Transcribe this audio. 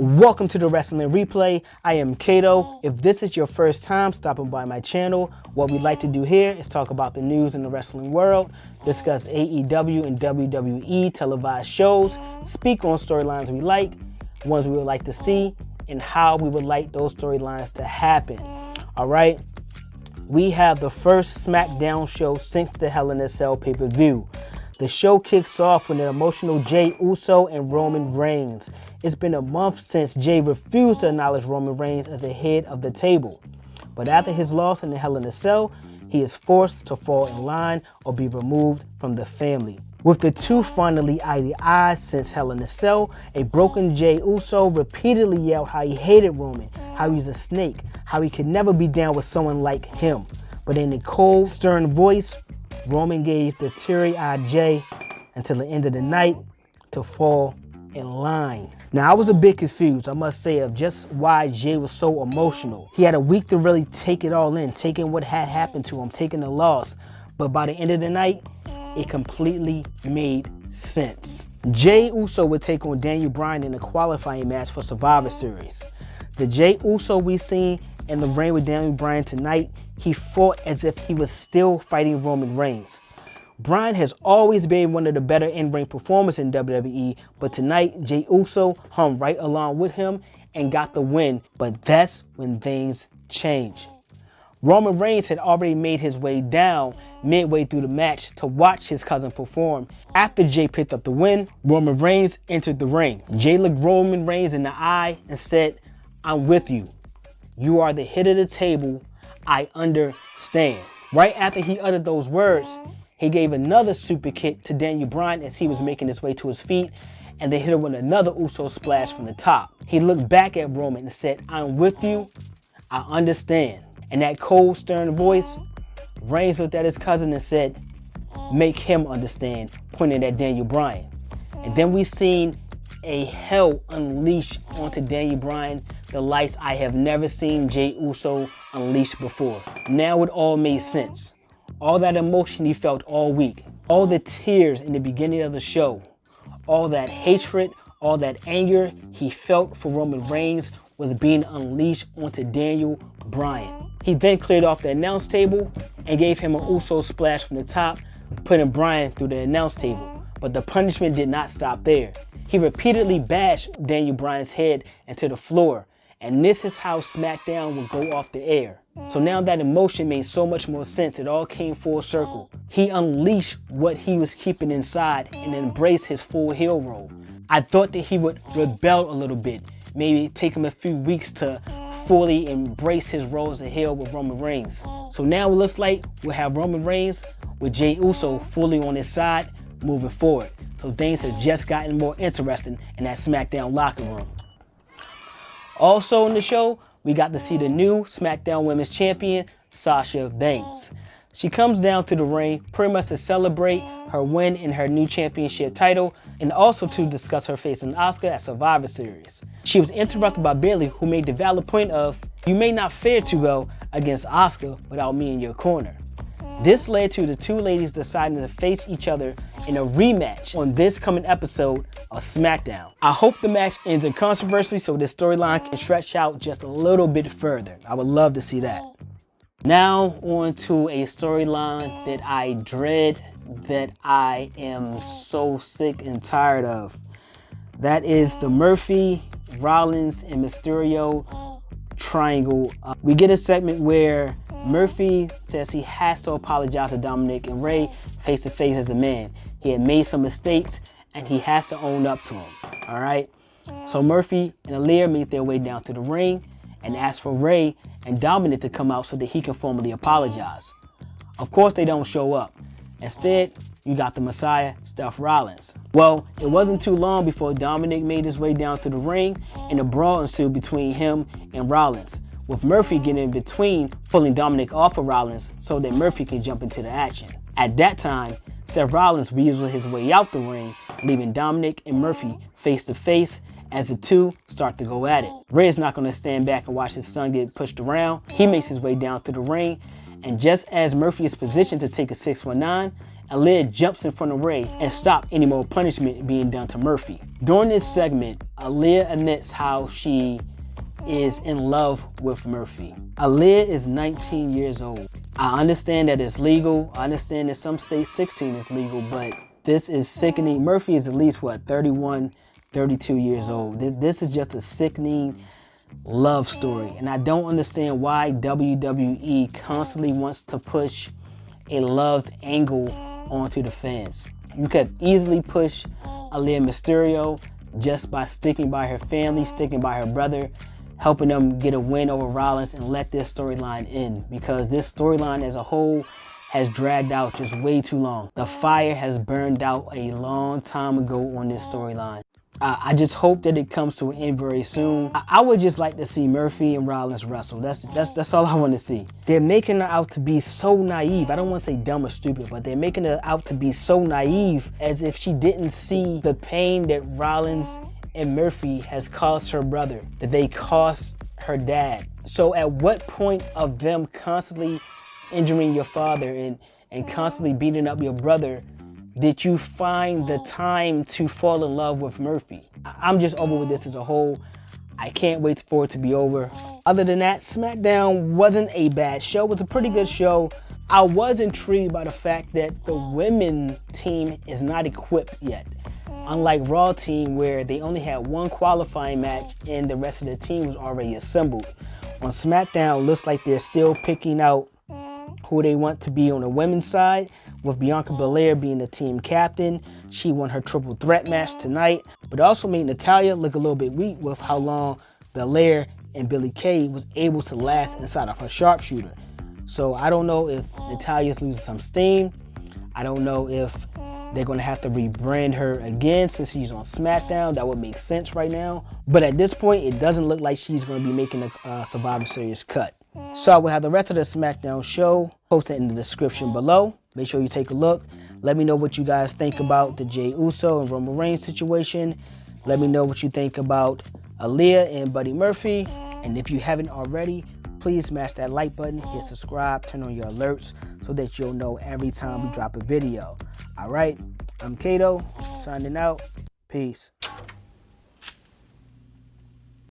Welcome to the Wrestling Replay. I am Kato. If this is your first time stopping by my channel, what we like to do here is talk about the news in the wrestling world, discuss AEW and WWE televised shows, speak on storylines we like, ones we would like to see, and how we would like those storylines to happen. All right, we have the first SmackDown show since the Hell in a Cell pay-per-view. The show kicks off with an emotional Jey Uso and Roman Reigns. It's been a month since Jey refused to acknowledge Roman Reigns as the head of the table. But after his loss in the Hell in a Cell, he is forced to fall in line or be removed from the family. With the two finally eye-to-eye since Hell in a Cell, a broken Jey Uso repeatedly yelled how he hated Roman, how he's a snake, how he could never be down with someone like him. But in a cold, stern voice, Roman gave the teary-eyed Jey until the end of the night to fall in line. Now, I was a bit confused, I must say, of just why Jey was so emotional. He had a week to really take it all in, taking what had happened to him, taking the loss. But by the end of the night, it completely made sense. Jey Uso would take on Daniel Bryan in a qualifying match for Survivor Series. The Jey Uso we seen in the ring with Daniel Bryan tonight, he fought as if he was still fighting Roman Reigns. Bryan has always been one of the better in-ring performers in WWE, but tonight Jey Uso hung right along with him and got the win, but that's when things changed. Roman Reigns had already made his way down midway through the match to watch his cousin perform. After Jey picked up the win, Roman Reigns entered the ring. Jey looked Roman Reigns in the eye and said, "I'm with you. You are the head of the table. I understand." Right after he uttered those words, he gave another super kick to Daniel Bryan as he was making his way to his feet, and they hit him with another Uso splash from the top. He looked back at Roman and said, "I'm with you. I understand." In that cold, stern voice, Reigns looked at his cousin and said, "Make him understand," pointing at Daniel Bryan. And then we seen a hell unleashed onto Daniel Bryan, the lights I have never seen Jey Uso unleash before. Now it all made sense. All that emotion he felt all week, all the tears in the beginning of the show, all that hatred, all that anger he felt for Roman Reigns was being unleashed onto Daniel Bryan. He then cleared off the announce table and gave him an Uso splash from the top, putting Bryan through the announce table. But the punishment did not stop there. He repeatedly bashed Daniel Bryan's head into the floor, and this is how SmackDown would go off the air. So now that emotion made so much more sense, it all came full circle. He unleashed what he was keeping inside and embraced his full heel role. I thought that he would rebel a little bit, maybe take him a few weeks to fully embrace his role as a heel with Roman Reigns. So now it looks like we'll have Roman Reigns with Jey Uso fully on his side moving forward. So things have just gotten more interesting in that SmackDown locker room. Also in the show, we got to see the new SmackDown Women's Champion, Sasha Banks. She comes down to the ring pretty much to celebrate her win in her new championship title and also to discuss her facing Asuka at Survivor Series. She was interrupted by Bayley, who made the valid point of, "You may not fare too well against Asuka without me in your corner." This led to the two ladies deciding to face each other in a rematch on this coming episode of SmackDown. I hope the match ends in controversy so this storyline can stretch out just a little bit further. I would love to see that. Now on to a storyline that I dread, that I am so sick and tired of. That is the Murphy, Rollins, and Mysterio triangle. We get a segment where Murphy says he has to apologize to Dominic and Rey face to face as a man. He had made some mistakes and he has to own up to them. All right. So Murphy and Aaliyah make their way down to the ring and ask for Rey and Dominic to come out so that he can formally apologize. Of course, they don't show up. Instead, you got the Messiah, Seth Rollins. Well, it wasn't too long before Dominic made his way down to the ring and a brawl ensued between him and Rollins, with Murphy getting in between, pulling Dominic off of Rollins so that Murphy can jump into the action. At that time, Seth Rollins weaseled his way out the ring, leaving Dominic and Murphy face to face as the two start to go at it. Rey is not going to stand back and watch his son get pushed around. He makes his way down to the ring, and just as Murphy is positioned to take a 619, Aaliyah jumps in front of Ray and stops any more punishment being done to Murphy. During this segment, Aaliyah admits how she is in love with Murphy. Aaliyah is 19 years old. I understand that it's legal. I understand that some states 16 is legal, but this is sickening. Murphy is at least, what, 31, 32 years old. This is just a sickening love story. And I don't understand why WWE constantly wants to push a love angle onto the fans. You could easily push Aaliyah Mysterio just by sticking by her family, sticking by her brother, helping them get a win over Rollins, and let this storyline end, because this storyline as a whole has dragged out just way too long. The fire has burned out a long time ago on this storyline. I just hope that it comes to an end very soon. I would just like to see Murphy and Rollins wrestle. That's all I want to see. They're making her out to be so naive. I don't want to say dumb or stupid, but they're making her out to be so naive, as if she didn't see the pain that Rollins and Murphy has caused her brother, that they caused her dad. So at what point of them constantly injuring your father and constantly beating up your brother did you find the time to fall in love with Murphy? I'm just over with this as a whole. I can't wait for it to be over. Other than that, SmackDown wasn't a bad show. It was a pretty good show. I was intrigued by the fact that the women team is not equipped yet. Unlike Raw team, where they only had one qualifying match and the rest of the team was already assembled. On SmackDown, it looks like they're still picking out who they want to be on the women's side, with Bianca Belair being the team captain. She won her triple threat match tonight, but also made Natalya look a little bit weak with how long Belair and Billie Kay was able to last inside of her sharpshooter. So I don't know if Natalya's losing some steam. I don't know if they're going to have to rebrand her again since she's on SmackDown. That would make sense right now. But at this point, it doesn't look like she's going to be making a Survivor Series cut. So I will have the rest of the SmackDown show posted in the description below. Make sure you take a look. Let me know what you guys think about the Jey Uso and Roman Reigns situation. Let me know what you think about Aaliyah and Buddy Murphy. And if you haven't already, please smash that like button, hit subscribe, turn on your alerts so that you'll know every time we drop a video. All right, I'm Kato, signing out. Peace.